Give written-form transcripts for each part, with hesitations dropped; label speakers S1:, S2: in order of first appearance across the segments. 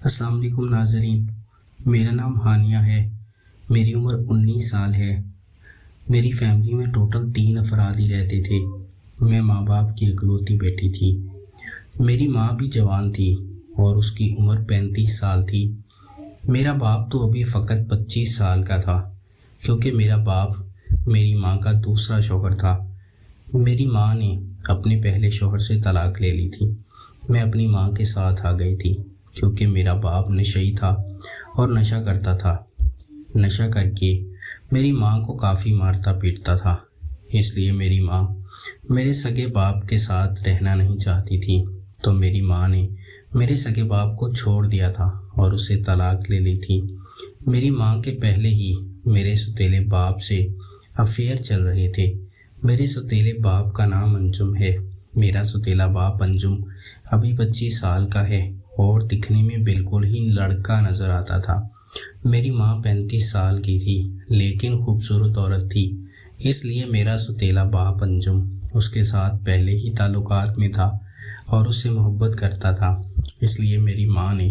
S1: السلام علیکم ناظرین، میرا نام ہانیہ ہے۔ میری عمر 19 سال ہے۔ میری فیملی میں ٹوٹل 3 افراد ہی رہتے تھے۔ میں ماں باپ کی اکلوتی بیٹی تھی۔ میری ماں بھی جوان تھی اور اس کی عمر 35 سال تھی۔ میرا باپ تو ابھی فقط 25 سال کا تھا، کیونکہ میرا باپ میری ماں کا دوسرا شوہر تھا۔ میری ماں نے اپنے پہلے شوہر سے طلاق لے لی تھی۔ میں اپنی ماں کے ساتھ آ گئی تھی، کیونکہ میرا باپ نشئی تھا اور نشہ کرتا تھا۔ نشہ کر کے میری ماں کو کافی مارتا پیٹتا تھا، اس لیے میری ماں میرے سگے باپ کے ساتھ رہنا نہیں چاہتی تھی، تو میری ماں نے میرے سگے باپ کو چھوڑ دیا تھا اور اسے طلاق لے لی تھی۔ میری ماں کے پہلے ہی میرے سوتیلے باپ سے افیئر چل رہے تھے۔ میرے سوتیلے باپ کا نام انجم ہے۔ میرا سوتیلا باپ انجم ابھی 25 سال کا ہے اور دکھنے میں بالکل ہی لڑکا نظر آتا تھا۔ میری ماں 35 سال کی تھی، لیکن خوبصورت عورت تھی، اس لیے میرا سوتیلا باپ انجم اس کے ساتھ پہلے ہی تعلقات میں تھا اور اس سے محبت کرتا تھا۔ اس لیے میری ماں نے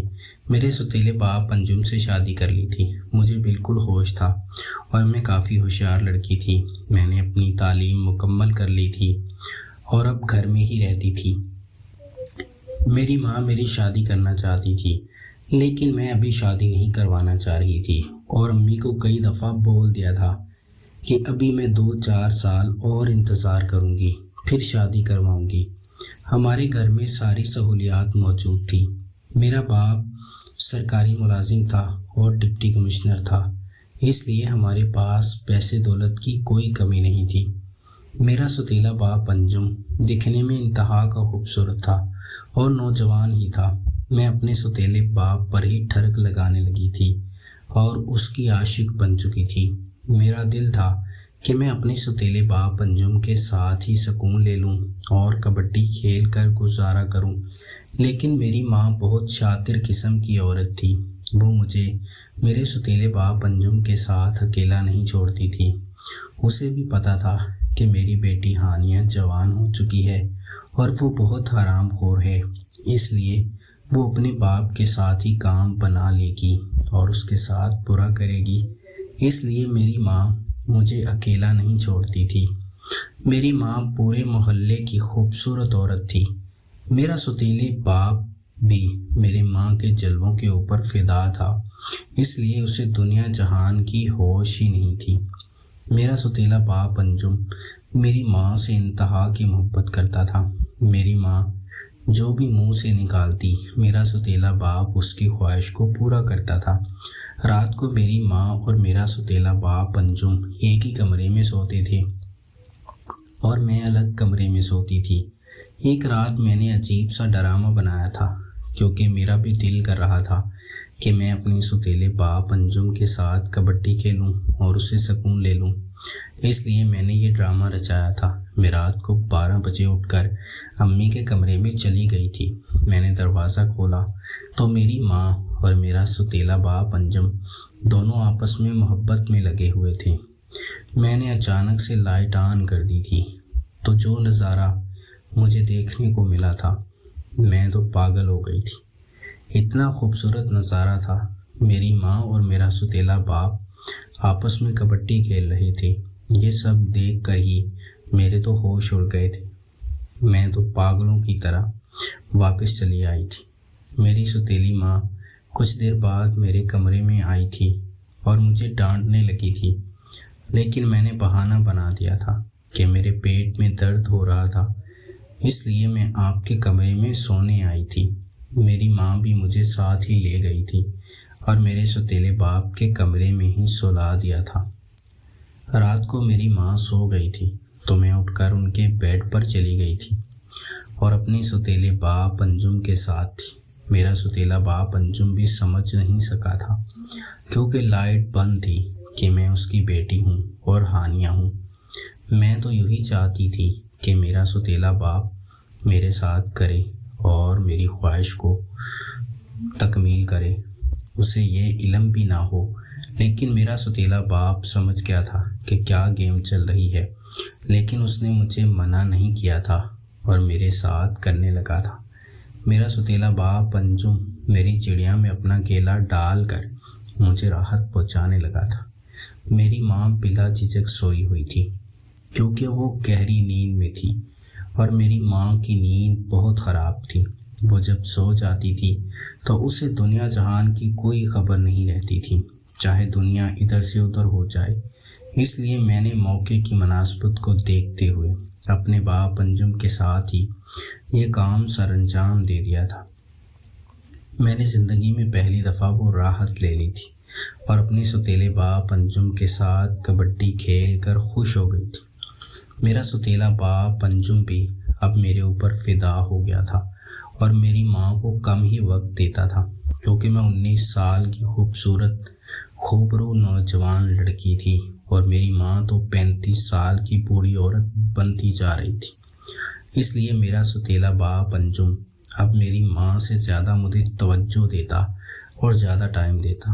S1: میرے سوتیلے باپ انجم سے شادی کر لی تھی۔ مجھے بالکل ہوش تھا اور میں کافی ہوشیار لڑکی تھی۔ میں نے اپنی تعلیم مکمل کر لی تھی اور اب گھر میں ہی رہتی تھی۔ میری ماں میری شادی کرنا چاہتی تھی، لیکن میں ابھی شادی نہیں کروانا چاہ رہی تھی اور امی کو کئی دفعہ بول دیا تھا کہ ابھی میں 2-4 سال اور انتظار کروں گی، پھر شادی کرواؤں گی۔ ہمارے گھر میں ساری سہولیات موجود تھی۔ میرا باپ سرکاری ملازم تھا اور ڈپٹی کمشنر تھا، اس لیے ہمارے پاس پیسے دولت کی کوئی کمی نہیں تھی۔ میرا سوتیلا باپ انجم دکھنے میں انتہا کا خوبصورت تھا اور نوجوان ہی تھا۔ میں اپنے سوتیلے باپ پر ہی ٹھڑک لگانے لگی تھی اور اس کی عاشق بن چکی تھی۔ میرا دل تھا کہ میں اپنے سوتیلے باپ انجم کے ساتھ ہی سکون لے لوں اور کبڈی کھیل کر گزارا کروں، لیکن میری ماں بہت شاطر قسم کی عورت تھی۔ وہ مجھے میرے سوتیلے باپ انجم کے ساتھ اکیلا نہیں چھوڑتی تھی۔ اسے بھی پتہ تھا کہ میری بیٹی ہانیہ جوان ہو چکی ہے اور وہ بہت حرام خور ہے، اس لیے وہ اپنے باپ کے ساتھ ہی کام بنا لے گی اور اس کے ساتھ برا کرے گی۔ اس لیے میری ماں مجھے اکیلا نہیں چھوڑتی تھی۔ میری ماں پورے محلے کی خوبصورت عورت تھی۔ میرا سوتیلے باپ بھی میری ماں کے جلووں کے اوپر فدا تھا، اس لیے اسے دنیا جہان کی ہوش ہی نہیں تھی۔ میرا سوتیلا باپ انجم میری ماں سے انتہا کی محبت کرتا تھا۔ میری ماں جو بھی منہ سے نکالتی، میرا سوتیلا باپ اس کی خواہش کو پورا کرتا تھا۔ رات کو میری ماں اور میرا سوتیلا باپ انجم ایک ہی کمرے میں سوتے تھے اور میں الگ کمرے میں سوتی تھی۔ ایک رات میں نے عجیب سا ڈرامہ بنایا تھا، کیونکہ میرا بھی دل کر رہا تھا کہ میں اپنے سوتیلے باپ انجم کے ساتھ کبڈی کھیلوں اور اسے سکون لے لوں۔ اس لیے میں نے یہ ڈرامہ رچایا تھا۔ میں رات کو 12 بجے اٹھ کر امی کے کمرے میں چلی گئی تھی۔ میں نے دروازہ کھولا تو میری ماں اور میرا سوتیلا باپ انجم دونوں آپس میں محبت میں لگے ہوئے تھے۔ میں نے اچانک سے لائٹ آن کر دی تھی، تو جو نظارہ مجھے دیکھنے کو ملا تھا، میں تو پاگل ہو گئی تھی۔ اتنا خوبصورت نظارہ تھا۔ میری ماں اور میرا سوتیلا باپ آپس میں کبڈی کھیل رہے تھے۔ یہ سب دیکھ کر ہی میرے تو ہوش اڑ گئے تھے۔ میں تو پاگلوں کی طرح واپس چلی آئی تھی۔ میری سوتیلی ماں کچھ دیر بعد میرے کمرے میں آئی تھی اور مجھے ڈانٹنے لگی تھی، لیکن میں نے بہانہ بنا دیا تھا کہ میرے پیٹ میں درد ہو رہا تھا، اس لیے میں آپ کے کمرے میں سونے آئی تھی۔ میری ماں بھی مجھے ساتھ ہی لے گئی تھی اور میرے سوتیلے باپ کے کمرے میں ہی سلا دیا تھا۔ رات کو میری ماں سو گئی تھی تو میں اٹھ کر ان کے بیڈ پر چلی گئی تھی اور اپنے سوتیلے باپ انجم کے ساتھ تھی۔ میرا سوتیلا باپ انجم بھی سمجھ نہیں سکا تھا، کیونکہ لائٹ بند تھی، کہ میں اس کی بیٹی ہوں اور ہانیہ ہوں۔ میں تو یہی چاہتی تھی کہ میرا سوتیلا باپ میرے ساتھ کرے اور میری خواہش کو تکمیل کرے۔ اسے یہ علم بھی نہ ہو، لیکن میرا سوتیلا باپ سمجھ گیا تھا کہ کیا گیم چل رہی ہے، لیکن اس نے مجھے منع نہیں کیا تھا اور میرے ساتھ کرنے لگا تھا۔ میرا ستیلا باپ انجم میری چڑیا میں اپنا کیلا ڈال کر مجھے راحت پہنچانے لگا تھا۔ میری ماں بلا جھجک سوئی ہوئی تھی کیونکہ وہ گہری نیند میں تھی، اور میری ماں کی نیند بہت خراب تھی۔ وہ جب سو جاتی تھی تو اسے دنیا جہان کی کوئی خبر نہیں رہتی تھی، چاہے دنیا ادھر سے ادھر ہو جائے۔ اس لیے میں نے موقع کی مناسبت کو دیکھتے ہوئے اپنے باپ انجم کے ساتھ ہی یہ کام سر انجام دے دیا تھا۔ میں نے زندگی میں پہلی دفعہ وہ راحت لے لی تھی اور اپنے ستیلے باپ انجم کے ساتھ کبڈی کھیل کر خوش ہو گئی تھی۔ میرا ستیلا باپ انجم بھی اب میرے اوپر فدا ہو گیا تھا اور میری ماں کو کم ہی وقت دیتا تھا، کیونکہ میں 19 سال کی خوبصورت خوبرو نوجوان لڑکی تھی اور میری ماں تو 35 سال کی بوڑھی عورت بنتی جا رہی تھی۔ اس لیے میرا ستیلا باپ انجم اب میری ماں سے زیادہ مجھے توجہ دیتا اور زیادہ ٹائم دیتا۔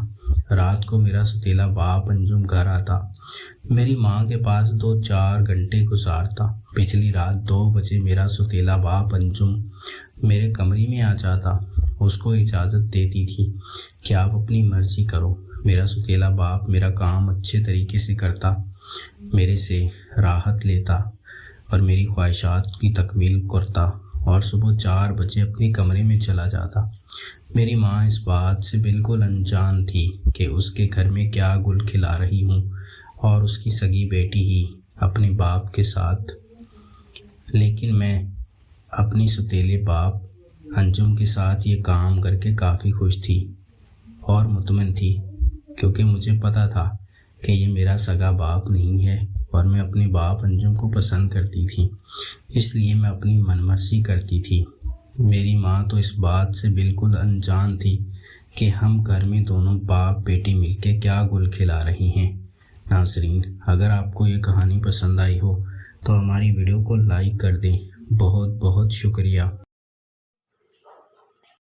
S1: رات کو میرا ستیلا باپ انجم گھر آتا، میری ماں کے پاس 2-4 گھنٹے گزارتا۔ پچھلی رات 2 بجے میرا ستیلا باپ انجم میرے کمرے میں آ جاتا۔ اس کو اجازت دیتی تھی کہ آپ اپنی مرضی کرو۔ میرا ستیلا باپ میرا کام اچھے طریقے سے کرتا، میرے سے راحت لیتا اور میری خواہشات کی تکمیل کرتا، اور صبح 4 بجے اپنے کمرے میں چلا جاتا۔ میری ماں اس بات سے بالکل انجان تھی کہ اس کے گھر میں کیا گل کھلا رہی ہوں، اور اس کی سگی بیٹی ہی اپنے باپ کے ساتھ۔ لیکن میں اپنی ستیلے باپ انجم کے ساتھ یہ کام کر کے کافی خوش تھی اور مطمئن تھی، کیونکہ مجھے پتا تھا کہ یہ میرا سگا باپ نہیں ہے اور میں اپنے باپ انجم کو پسند کرتی تھی، اس لیے میں اپنی من مرضی کرتی تھی۔ میری ماں تو اس بات سے بالکل انجان تھی کہ ہم گھر میں دونوں باپ بیٹی مل کے کیا گل کھلا رہی ہیں۔ ناظرین، اگر آپ کو یہ کہانی پسند آئی ہو تو ہماری ویڈیو کو لائک کر دیں۔ بہت بہت شکریہ۔